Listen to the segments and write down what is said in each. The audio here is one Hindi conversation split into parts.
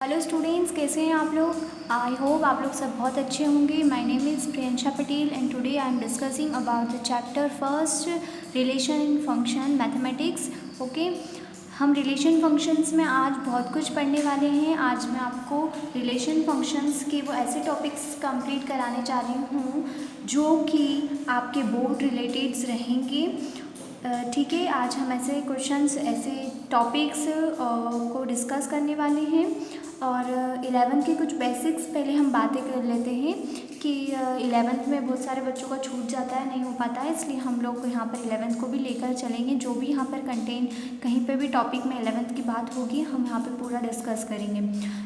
हेलो स्टूडेंट्स, कैसे हैं आप लोग। आई होप आप लोग सब बहुत अच्छे होंगे। My name is Priyansha Patel and today I am discussing about the chapter first relation in function mathematics. Okay, हम रिलेशन फंक्शंस में आज बहुत कुछ पढ़ने वाले हैं। आज मैं आपको रिलेशन फंक्शंस के वो ऐसे टॉपिक्स कंप्लीट कराने जा रही हूँ जो कि आपके बोर्ड रिलेटेड्स रहेंगे। ठीक है, आज हम ऐसे क्वेश्चंस, ऐसे टॉपिक्स को डिस्कस करने वाले हैं। और 11th के कुछ बेसिक्स पहले हम बातें कर लेते हैं कि 11th में बहुत सारे बच्चों का छूट जाता है, नहीं हो पाता है, इसलिए हम लोग यहाँ पर 11th को भी लेकर चलेंगे। जो भी यहाँ पर कंटेंट कहीं पे भी टॉपिक में 11th की बात होगी हम यहाँ पर पूरा डिस्कस करेंगे।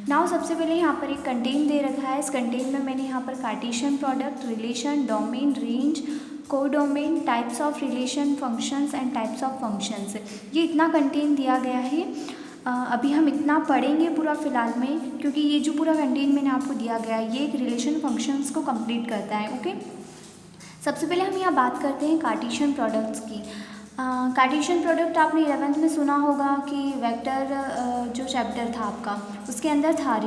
नाउ सबसे पहले यहाँ पर एक कंटेंट दे रखा है। इस कंटेंट में मैंने यहाँ पर Cartesian product, relation, domain, range, codomain, types of relation, functions and types of functions, ये इतना कंटेंट दिया गया है। अभी हम इतना पढ़ेंगे पूरा फ़िलहाल में, क्योंकि ये जो पूरा कंटेंट मैंने आपको दिया गया है ये एक रिलेशन फंक्शंस को कंप्लीट करता है। ओके, सबसे पहले हम यहाँ बात करते हैं कार्टेशियन प्रोडक्ट्स की। कार्टेशियन प्रोडक्ट आपने 11th में सुना होगा कि वेक्टर जो चैप्टर था आपका उसके अंदर था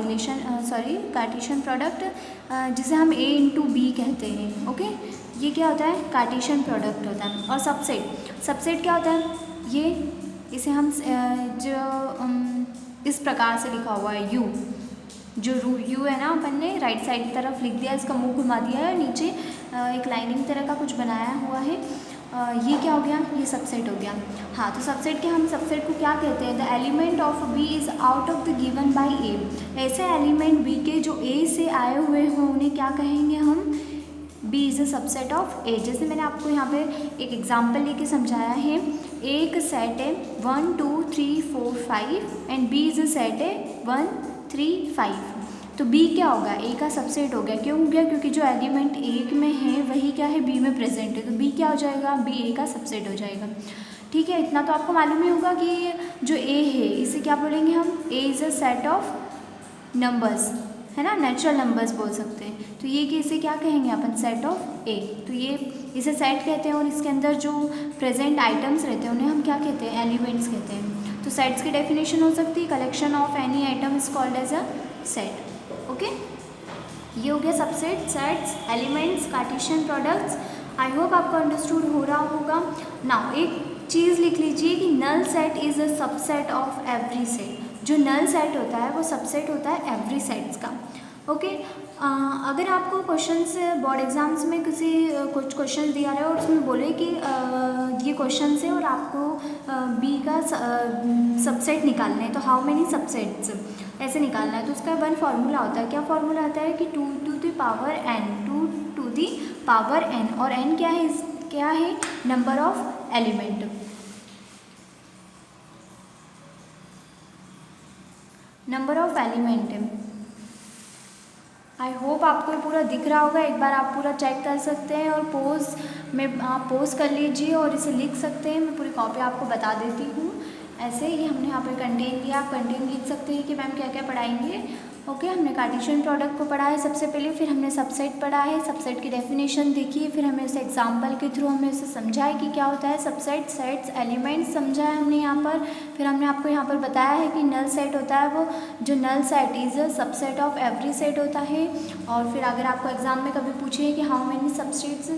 कार्टेशियन प्रोडक्ट, जिसे हम a इंटू बी कहते हैं। ओके, ये क्या होता है, कार्टेशियन प्रोडक्ट होता है। और सबसेट क्या होता है, ये इसे हम इस प्रकार से लिखा हुआ है, जो यू है ना, अपन ने राइट साइड की तरफ लिख दिया, इसका मुंह घुमा दिया है, नीचे एक लाइनिंग तरह का कुछ बनाया हुआ है। ये क्या हो गया, ये सबसेट हो गया। हाँ, तो हम सबसेट को क्या कहते हैं, the element of B is out of the given by A. ऐसे एलिमेंट बी के जो ए से आए हुए हों उन्हें क्या कहेंगे हम, B is a subset of A। जैसे मैंने आपको यहाँ पे एक एग्जाम्पल लेके समझाया है, एक सेट है 1 2 3 4 5 and B is a set है 1 3 5। तो B क्या होगा, A का सबसेट हो गया। क्यों हो गया, क्योंकि जो एलिमेंट A में है वही क्या है, B में प्रेजेंट है, तो B क्या हो जाएगा, B A का सबसेट हो जाएगा। ठीक है, इतना तो आपको मालूम ही होगा कि जो A है इसे क्या बोलेंगे हम, A is a set of numbers, है ना, नेचुरल नंबर्स बोल सकते हैं। तो ये कि इसे क्या कहेंगे अपन, सेट ऑफ ए। तो ये इसे सेट कहते हैं और इसके अंदर जो प्रेजेंट आइटम्स रहते हैं उन्हें हम क्या कहते हैं, एलिमेंट्स कहते हैं। तो सेट्स की डेफिनेशन हो सकती है, collection of any item is called as a set. Okay, ये हो गया subset, sets, elements, Cartesian products. I hope आपको अंडरस्टूड हो रहा होगा। नाउ एक चीज़ लिख लीजिए कि null set is a subset of every set. जो नल सेट होता है वो सबसेट होता है एवरी सेट्स का। ओके, अगर आपको क्वेश्चंस बोर्ड एग्जाम्स में कुछ क्वेश्चन दिया रहा है और उसमें बोले कि ये क्वेश्चन है और आपको बी का सबसेट निकालना है, तो हाउ मेनी सबसेट्स ऐसे निकालना है, तो उसका वन फार्मूला होता है। क्या फार्मूला आता है कि 2 to the power n, 2 to the power n, और n क्या है, number of element, number of element है। आई होप आपको ये पूरा दिख रहा होगा। एक बार आप पूरा चेक कर सकते हैं और पोज में आप पोज कर लीजिए और इसे लिख सकते हैं। मैं पूरी कॉपी आपको बता देती हूँ। ऐसे ही हमने यहाँ पर कंटेंट दिया, आप कंटेंट लिख सकते हैं कि मैम क्या क्या पढ़ाएंगे। ओके, हमने कार्टेशियन प्रोडक्ट को पढ़ा है सबसे पहले, फिर हमने सबसेट पढ़ा है, सबसेट की डेफिनेशन देखी, फिर हमें उसे एग्जाम्पल के थ्रू हमें उसे समझाया कि क्या होता है सबसेट, सेट्स, एलिमेंट्स समझा है हमने यहाँ पर। फिर हमने आपको यहाँ पर बताया है कि नल सेट होता है वो जो null set is a subset of every set होता है। और फिर अगर आपको एग्जाम में कभी पूछे कि how many subsets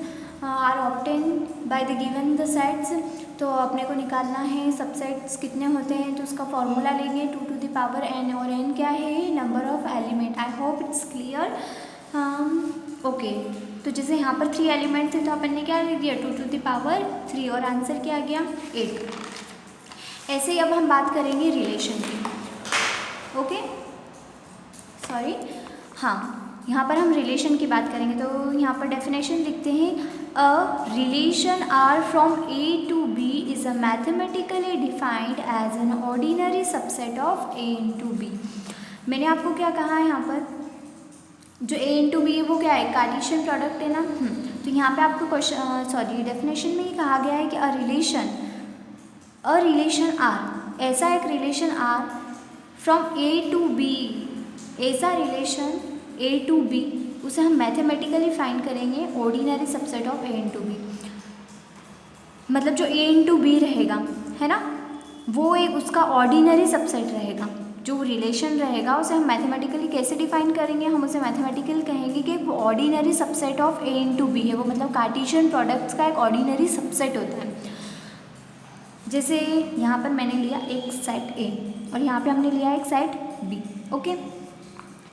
are obtain by the given the sets, तो अपने को निकालना है सबसेट्स कितने होते हैं, तो उसका फॉर्मूला लेंगे 2 टू द पावर n, और n क्या है, number of element. I hope it's clear. Okay, तो जैसे यहाँ पर 3 एलिमेंट थे तो अपन ने क्या लिख दिया, 2 टू द पावर 3, और आंसर क्या आ गया, 8। ऐसे ही अब हम बात करेंगे रिलेशन की। ओके, सॉरी, हाँ, यहाँ पर हम रिलेशन की बात करेंगे। तो यहाँ पर डेफिनेशन लिखते हैं, a relation R from A to B is a mathematically defined as an ordinary subset of A into B. मैंने आपको क्या कहा है, यहाँ पर जो ए इंटू बी है वो क्या है, कार्टेशियन प्रोडक्ट है ना। तो यहाँ पे आपको डेफिनेशन में ये कहा गया है कि अ रिलेशन आर, ऐसा एक relation R from A to B, ऐसा रिलेशन ए टू बी, उसे हम मैथमेटिकली फाइंड करेंगे ordinary subset of A into B. मतलब जो ए इंटू बी रहेगा, है ना, वो एक उसका ऑर्डिनरी सबसेट रहेगा। जो रिलेशन रहेगा उसे हम मैथमेटिकली कैसे डिफाइन करेंगे, हम उसे मैथमेटिकल कहेंगे कि वो ordinary subset of A into B है, वो मतलब कार्टेशियन प्रोडक्ट्स का एक ऑर्डिनरी सबसेट होता है। जैसे यहाँ पर मैंने लिया एक सेट ए और यहाँ पे हमने लिया एक set B. Okay,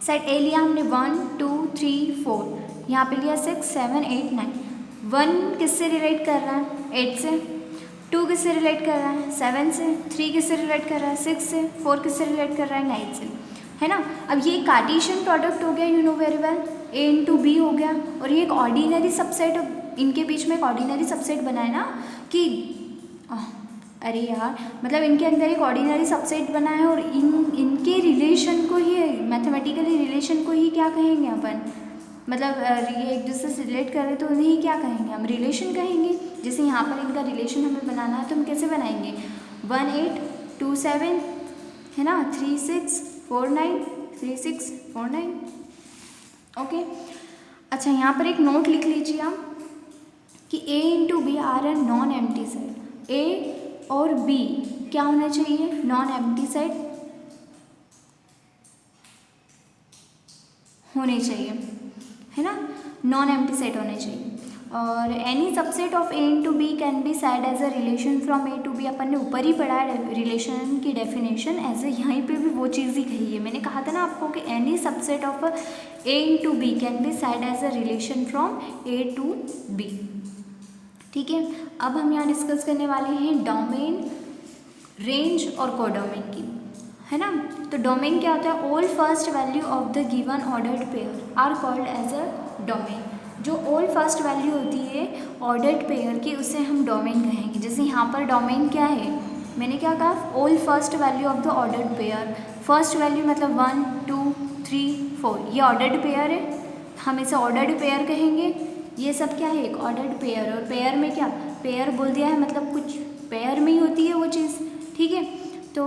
set A लिया हमने 1 2 3 4, यहाँ पे लिया 6 7 8 9। 1 किससे रिलेट कर रहा है? 8 से। 2 किससे रिलेट कर रहा है? 7 से। 3 किससे रिलेट कर रहा है? 6 से। 4 किससे रिलेट कर रहा है? 9 से, है ना। अब ये कार्टेशियन प्रोडक्ट हो गया, you know very well, A into B हो गया, और ये एक ऑर्डिनरी सबसेट, इनके बीच में एक ऑर्डिनरी सबसेट बनाए ना कि अरे यार, मतलब इनके अंदर एक ऑर्डिनरी सबसेट बना है और इनके रिलेशन को ही, मैथमेटिकली रिलेशन को ही क्या कहेंगे अपन, मतलब ये एक दूसरे से रिलेट कर रहे तो उन्हें क्या कहेंगे हम? रिलेशन कहेंगे। जैसे यहाँ पर इनका रिलेशन हमें बनाना है तो हम कैसे बनाएंगे? 1 8 2 7, है ना, 3 6 4 9, 3 6 4 9। ओके, अच्छा यहाँ पर एक नोट लिख लीजिए आप कि A into B are an non empty set. A और बी क्या होना चाहिए? नॉन एम्प्टी सेट होने चाहिए, है ना, नॉन एम्प्टी सेट होने चाहिए। और any subset of A into B can be said as a relation from A to B. अपन ने ऊपर ही पढ़ा है रिलेशन की डेफिनेशन, ऐसे यहीं पे भी वो चीज़ ही कही है। मैंने कहा था ना आपको कि any subset of A into B can be said as a relation from A to B. ठीक है, अब हम यहाँ डिस्कस करने वाले हैं डोमेन, रेंज और कोडोमेन की, है ना। तो डोमेन क्या होता है? All first value of the given ordered pair are called as a domain. जो ऑल फर्स्ट वैल्यू होती है ऑर्डर्ड पेयर की, उसे हम डोमेन कहेंगे। जैसे यहाँ पर डोमेन क्या है, मैंने क्या कहा? All first value of the ordered pair. First value मतलब 1 2 3 4, ये ऑर्डर्ड पेयर है, हम इसे ऑर्डर्ड पेयर कहेंगे। ये सब क्या है? एक ऑर्डर्ड पेयर। और पेयर में क्या, पेयर बोल दिया है मतलब कुछ पेयर में ही होती है वो चीज़, ठीक है। तो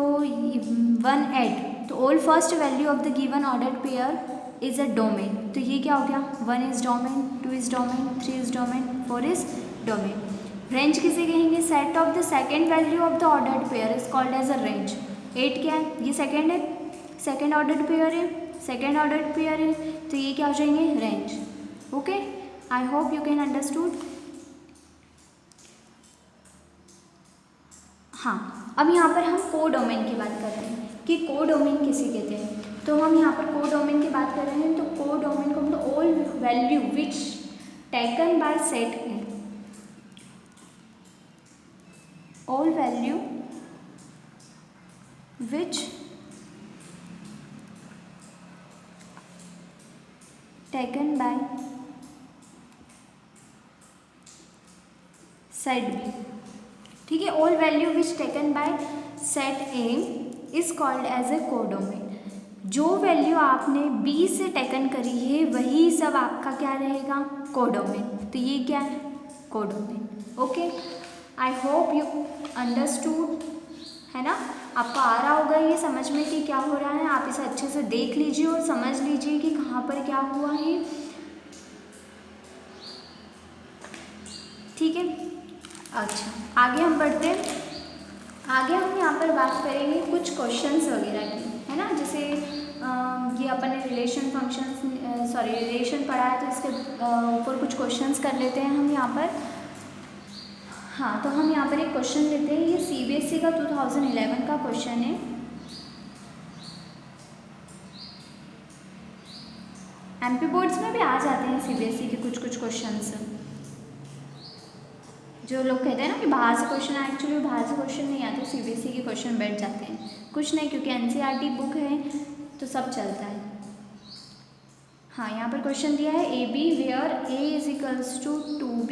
1 8, तो all first value of the given ordered pair is a domain. तो ये क्या हो गया? 1 is domain, 2 is domain, 3 is domain, 4 is domain. Range किसे कहेंगे? Set of the second value of the ordered pair is called as a range. 8 क्या है? ये सेकेंड है, सेकेंड ऑर्डर्ड पेयर है, सेकेंड ऑर्डर्ड पेयर है, तो ये क्या हो जाएंगे? Range. Okay, I hope you can understood. हाँ, अब यहाँ पर हम कोडोमेन की बात कर रहे हैं कि कोडोमेन किसे कहते हैं। तो हम यहाँ पर कोडोमेन की बात कर रहे हैं, तो कोडोमेन को मतलब all value which taken by set A, all value which taken by set B, ठीक है। All value which taken by set A is called as a codomain. जो वैल्यू आपने बी से टेकन करी है वही सब आपका क्या रहेगा? कोडोमेन। तो ये क्या है? Codomain. Okay, I hope you understood, है ना। आपको आ रहा होगा ये समझ में कि क्या हो रहा है। आप इसे अच्छे से देख लीजिए और समझ लीजिए कि कहाँ पर क्या हुआ है, ठीक है। अच्छा, आगे हम बढ़ते हैं। आगे हम यहाँ पर बात करेंगे कुछ क्वेश्चंस वगैरह की, है ना। जैसे ये अपन ने रिलेशन फंक्शंस रिलेशन पढ़ा है, तो इसके ऊपर कुछ क्वेश्चंस कर लेते हैं हम यहाँ पर। हाँ, तो हम यहाँ पर एक क्वेश्चन लेते हैं। ये CBSE का 2011 का क्वेश्चन है। MP बोर्ड्स में भी आ जाते हैं CBSE के कुछ क्वेश्चंस। जो लोग कहते हैं ना कि बाहर से क्वेश्चन आए, एक्चुअली बाहर से क्वेश्चन नहीं आते, CBSE के क्वेश्चन बैठ जाते हैं। कुछ नहीं, क्योंकि NCERT बुक है तो सब चलता है। हाँ, यहाँ पर क्वेश्चन दिया है AB where A is equals to 2B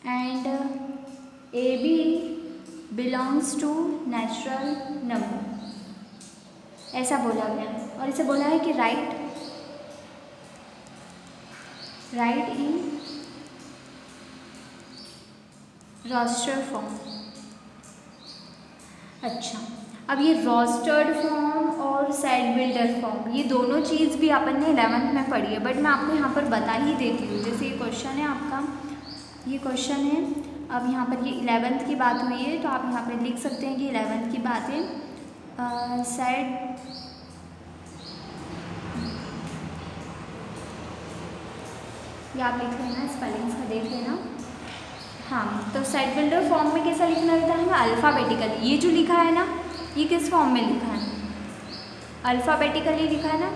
and AB belongs to natural number, ऐसा बोला गया। और इसे बोला है कि राइट इन रोस्टर फॉर्म। अच्छा, अब ये रोस्टर्ड फॉर्म और सेट बिल्डर फॉर्म, ये दोनों चीज़ भी अपन ने 11th में पढ़ी है, बट मैं आपको यहाँ पर बता ही देती हूँ। जैसे ये क्वेश्चन है आपका, ये क्वेश्चन है। अब यहाँ पर ये 11th की बात हुई है, तो आप यहाँ पर लिख सकते हैं कि 11th की बात है। सेट ये आप लिख लेना, स्पेलिंग्स का देख लेना। हाँ, तो सेट बिल्डर फॉर्म में कैसा लिखना रहता है, अल्फ़ाबेटिकली। ये जो लिखा है ना, ये किस फॉर्म में लिखा है, अल्फ़ाबेटिकली लिखा है ना।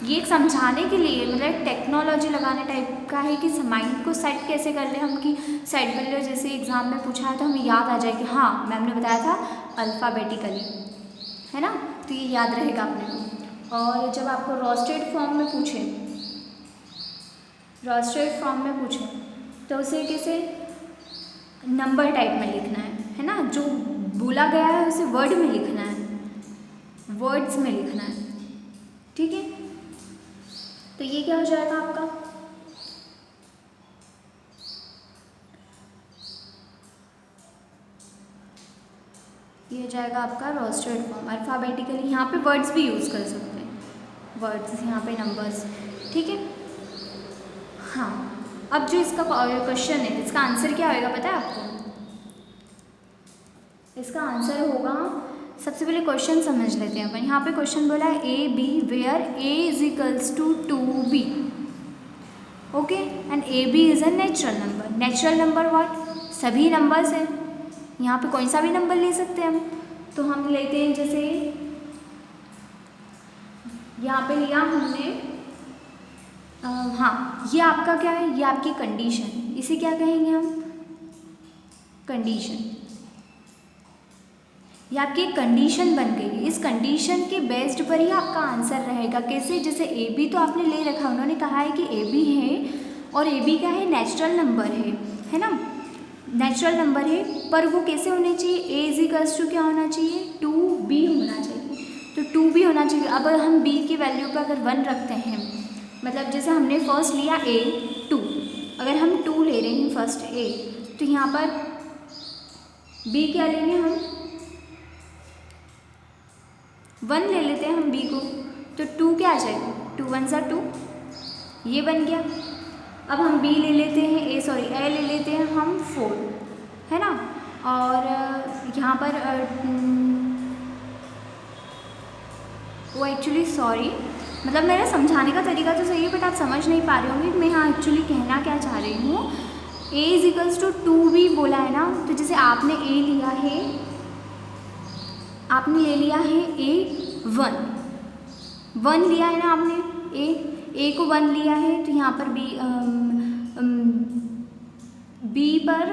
ये एक समझाने के लिए, मतलब एक टेक्नोलॉजी लगाने टाइप का है कि माइंड को सेट कैसे कर ले हम, कि सेट बिल्डर जैसे एग्जाम में पूछा है तो हमें याद आ जाए कि हाँ मैम ने बताया था अल्फ़ाबेटिकली, है ना। तो ये याद रहेगा अपने को। और जब आपको रोस्टेड फॉर्म में पूछे, रोस्टेड फॉर्म में पूछे तो उसे कैसे नंबर टाइप में लिखना है ना। जो बोला गया है उसे वर्ड में लिखना है, वर्ड्स में लिखना है, ठीक है। तो ये क्या हो जाएगा आपका, ये हो जाएगा आपका रोस्टेड फॉर्म अल्फ़ाबेटिकली। यहाँ पे वर्ड्स भी यूज़ कर सकते हैं, वर्ड्स यहाँ पे नंबर्स, ठीक है। हाँ, अब जो इसका क्वेश्चन है, इसका आंसर क्या होगा पता है आपको। इसका आंसर होगा, सबसे पहले क्वेश्चन समझ लेते हैं अपन। यहाँ पे क्वेश्चन बोला है A B where A is equals to 2b, okay, and A B is a natural number. Natural number what, सभी नंबर्स हैं, यहाँ पे कोई सा भी नंबर ले सकते हैं हम। तो हम लेते हैं, जैसे यहाँ पे लिया हमने, हाँ ये आपका क्या है, ये आपकी कंडीशन, इसे क्या कहेंगे हम, कंडीशन। ये आपकी एक कंडीशन बन गई। इस कंडीशन के बेस्ड पर ही आपका आंसर रहेगा। कैसे, जैसे ए बी तो आपने ले रखा, उन्होंने कहा है कि ए बी है, और ए बी क्या है, नेचुरल नंबर है ना, नेचुरल नंबर है। पर वो कैसे होने चाहिए, ए इज इक्वल्स टू क्या होना चाहिए, 2b होना चाहिए। तो 2b होना चाहिए। अब हम b की वैल्यू पर अगर 1 रखते हैं, मतलब जैसे हमने फर्स्ट लिया a 2, अगर हम 2 ले रहे हैं फर्स्ट a, तो यहाँ पर b क्या लेंगे हम, 1 ले लेते हैं हम b को, तो 2 क्या आ जाएगा, 2 1 सा 2, ये बन गया। अब हम b ले लेते हैं, a ले लेते हैं हम 4, है ना। और यहाँ पर वो एक्चुअली सॉरी, मतलब मेरा समझाने का तरीका तो सही है, बट आप समझ नहीं पा रहे होंगे मैं यहाँ एक्चुअली कहना क्या चाह रही हूँ। a is equals to 2b बोला है ना, तो जैसे आपने a लिया है, आपने ले लिया है a 1 लिया है ना आपने, a को 1 लिया है, तो यहाँ पर b पर